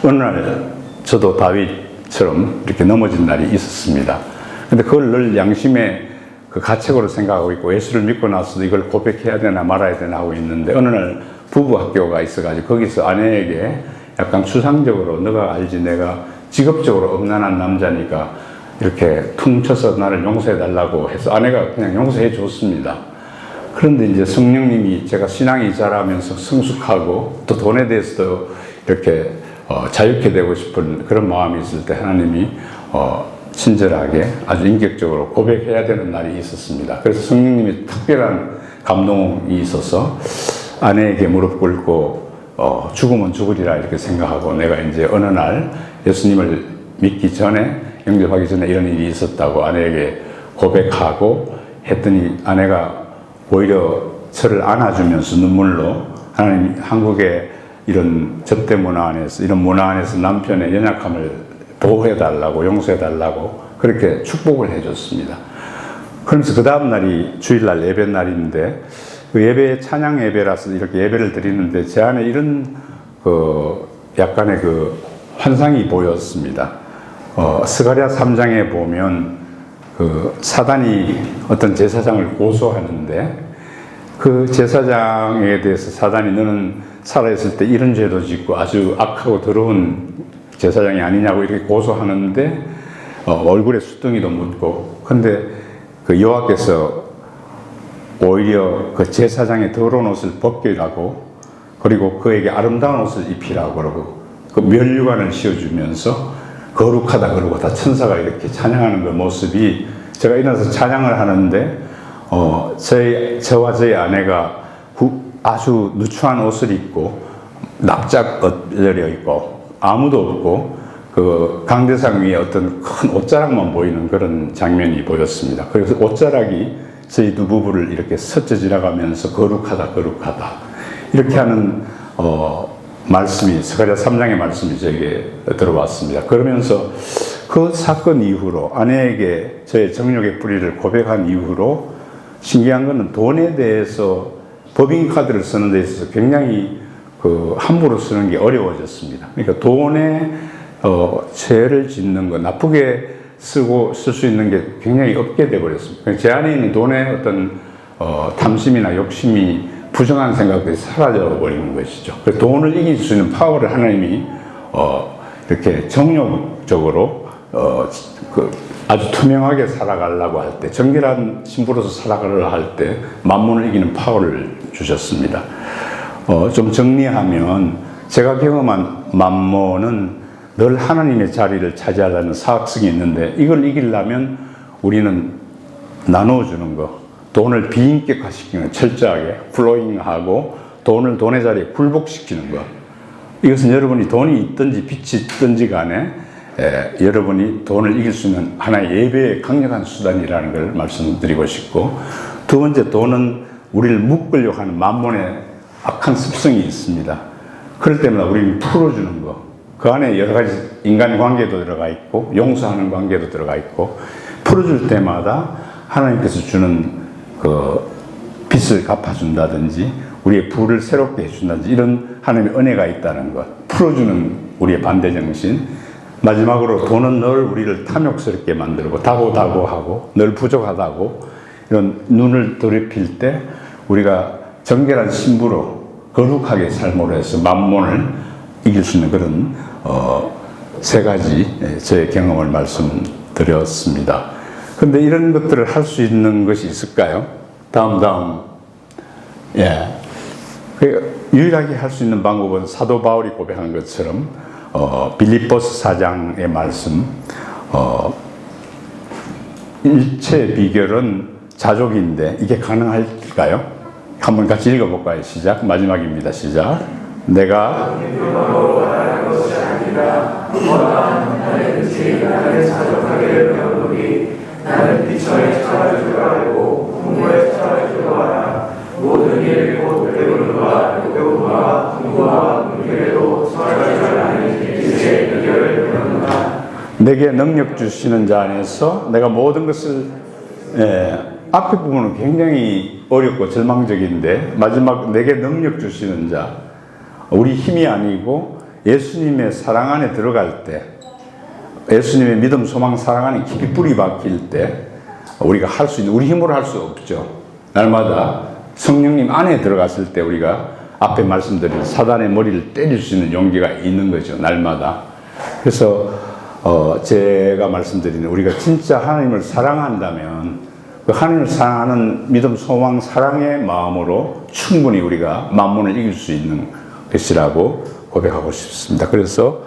어느 날 저도 다윗처럼 이렇게 넘어진 날이 있었습니다. 근데 그걸 늘 양심의 그 가책으로 생각하고 있고 예수를 믿고 나서도 이걸 고백해야 되나 말아야 되나 하고 있는데 어느 날 부부 학교가 있어가지고 거기서 아내에게 약간 추상적으로 너가 알지 내가 직업적으로 음란한 남자니까 이렇게 퉁쳐서 나를 용서해달라고 해서 아내가 그냥 용서해 줬습니다. 그런데 이제 성령님이 제가 신앙이 자라면서 성숙하고 또 돈에 대해서도 이렇게 자유케 되고 싶은 그런 마음이 있을 때 하나님이 친절하게 아주 인격적으로 고백해야 되는 날이 있었습니다. 그래서 성령님이 특별한 감동이 있어서 아내에게 무릎 꿇고 죽으면 죽으리라 이렇게 생각하고 내가 이제 어느 날 예수님을 믿기 전에 영접하기 전에 이런 일이 있었다고 아내에게 고백하고 했더니 아내가 오히려 저를 안아주면서 눈물로 하나님 한국의 이런 접대 문화 안에서 이런 문화 안에서 남편의 연약함을 보호해달라고 용서해달라고 그렇게 축복을 해줬습니다. 그러면서 그 다음 날이 주일날 예배 날인데 그 예배 찬양 예배라서 이렇게 예배를 드리는데 제 안에 이런 약간의 환상이 보였습니다. 스가랴 3장에 보면 사단이 어떤 제사장을 고소하는데 그 제사장에 대해서 사단이 너는 살아있을 때 이런 죄도 짓고 아주 악하고 더러운 제사장이 아니냐고 이렇게 고소하는데 얼굴에 수덩이도 묻고 근데 여호와께서 오히려 그 제사장의 더러운 옷을 벗기라고 그리고 그에게 아름다운 옷을 입히라고 그러고 그 면류관을 씌워주면서 거룩하다 그러고 다 천사가 이렇게 찬양하는 그 모습이 제가 일어나서 찬양을 하는데 저와 저희 아내가 아주 누추한 옷을 입고 납작 엎드려 있고 아무도 없고 그 강대상 위에 어떤 큰 옷자락만 보이는 그런 장면이 보였습니다. 그래서 옷자락이 저희 두 부부를 이렇게 스쳐 지나가면서 거룩하다 이렇게 하는 말씀이 스가랴 3장의 말씀이 저에게 들어왔습니다. 그러면서 그 사건 이후로 아내에게 저의 정욕의 뿌리를 고백한 이후로 신기한 것은 돈에 대해서 법인카드를 쓰는 데 있어서 굉장히 함부로 쓰는 게 어려워졌습니다. 그러니까 돈에 죄를 짓는 거 나쁘게 쓸 수 있는 게 굉장히 없게 돼버렸습니다. 제 안에 있는 돈에 어떤 탐심이나 욕심이 부정한 생각들이 사라져 버리는 것이죠. 그래서 돈을 이길 수 있는 파워를 하나님이 이렇게 정욕적으로 아주 투명하게 살아가려고 할 때, 정결한 신부로서 살아가려고 할 때 만몬을 이기는 파워를 주셨습니다. 좀 정리하면 제가 경험한 만몬은 늘 하나님의 자리를 차지하려는 사악성이 있는데 이걸 이기려면 우리는 나누어주는 거, 돈을 비인격화시키는 거, 철저하게 플로잉하고 돈을 돈의 자리에 굴복시키는 것. 이것은 여러분이 돈이 있든지 빚이 있든지 간에 여러분이 돈을 이길 수 있는 하나의 예배의 강력한 수단이라는 걸 말씀드리고 싶고, 두 번째, 돈은 우리를 묶으려고 하는 만몬의 악한 습성이 있습니다. 그럴 때마다 우리를 풀어주는 거, 그 안에 여러 가지 인간 관계도 들어가 있고 용서하는 관계도 들어가 있고, 풀어줄 때마다 하나님께서 주는 그 빚을 갚아준다든지 우리의 부를 새롭게 해준다든지 이런 하나님의 은혜가 있다는 것, 풀어주는 우리의 반대정신. 마지막으로 돈은 늘 우리를 탐욕스럽게 만들고 다고다고하고 늘 부족하다고 이런 눈을 돌이킬 때 우리가 정결한 신부로 거룩하게 삶으로 해서 만몬을 이길 수 있는 그런 세 가지 제 경험을 말씀드렸습니다. 그런데 이런 것들을 할 수 있는 것이 있을까요? 다음. 유일하게 할 수 있는 방법은 사도 바울이 고백한 것처럼 빌립보서 4장의 말씀, 일체 비결은 자족인데 이게 가능할까요? 한번 같이 읽어볼까요? 시작. 마지막입니다. 시작. 내가 나는 비천에 처할 줄 알고 공부에 처할 줄 알아. 모든 일 곧 배부름과 배고픔과 공부와 문결에도 처할 줄 아는 일체의 비결을 배운다. 내게 능력 주시는 자 안에서 내가 모든 것을 앞에 부분은 굉장히 어렵고 절망적인데 마지막 내게 능력 주시는 자, 우리 힘이 아니고 예수님의 사랑 안에 들어갈 때, 예수님의 믿음, 소망, 사랑 안에 깊이 뿌리 박힐 때 우리가 할 수 있는, 우리 힘으로 할 수 없죠. 날마다 성령님 안에 들어갔을 때 우리가 앞에 말씀드린 사단의 머리를 때릴 수 있는 용기가 있는 거죠. 날마다. 그래서 제가 말씀드리는 우리가 진짜 하나님을 사랑한다면 그 하나님을 사랑하는 믿음, 소망, 사랑의 마음으로 충분히 우리가 만문을 이길 수 있는 것이라고 고백하고 싶습니다. 그래서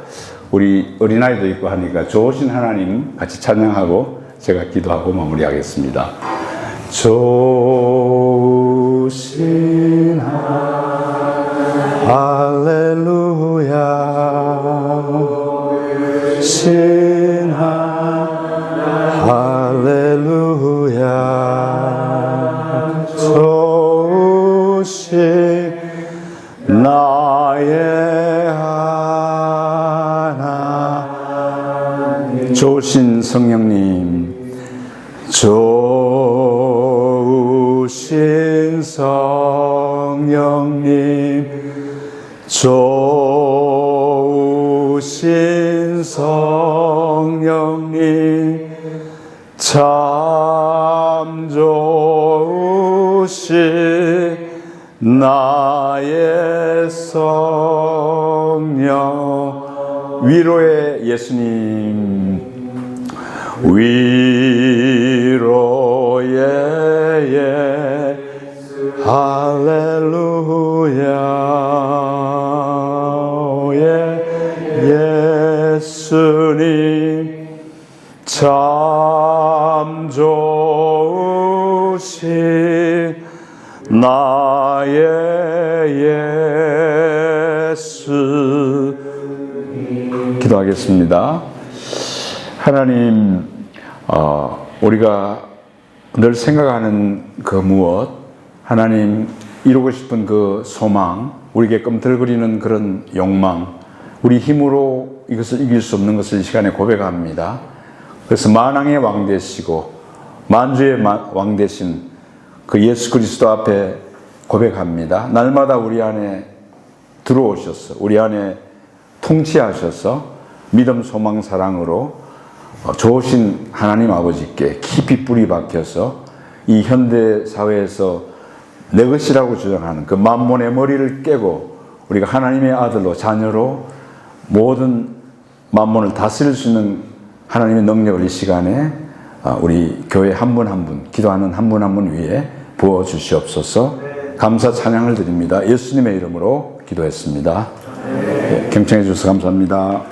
우리 어린아이도 있고 하니까 좋으신 하나님 같이 찬양하고 제가 기도하고 마무리하겠습니다. 좋으신 하나님 할렐루야 신 하나님 할렐루야 좋으신 나의 하나님 좋으신 성령님 좋으신 성령님 좋으신 성령님 참 좋으신 나의 성령 위로의 예수님 위로의 할렐루야 예수님 참 좋으신 나의 예수 기도하겠습니다. 하나님 우리가 늘 생각하는 그 무엇 하나님 이루고 싶은 그 소망 우리에게 끔틀거리는 그런 욕망 우리 힘으로 이것을 이길 수 없는 것을 이 시간에 고백합니다. 그래서 만왕의 왕 되시고 만주의 왕 되신 그 예수 그리스도 앞에 고백합니다. 날마다 우리 안에 들어오셔서 우리 안에 통치하셔서 믿음, 소망, 사랑으로 좋으신 하나님 아버지께 깊이 뿌리 박혀서 이 현대 사회에서 내 것이라고 주장하는 그 만몬의 머리를 깨고 우리가 하나님의 아들로 자녀로 모든 만몬을 다스릴 수 있는 하나님의 능력을 이 시간에 우리 교회 한 분 한 분 기도하는 한 분 한 분 위에 부어 주시옵소서. 감사 찬양을 드립니다. 예수님의 이름으로 기도했습니다. 경청해 주셔서 감사합니다.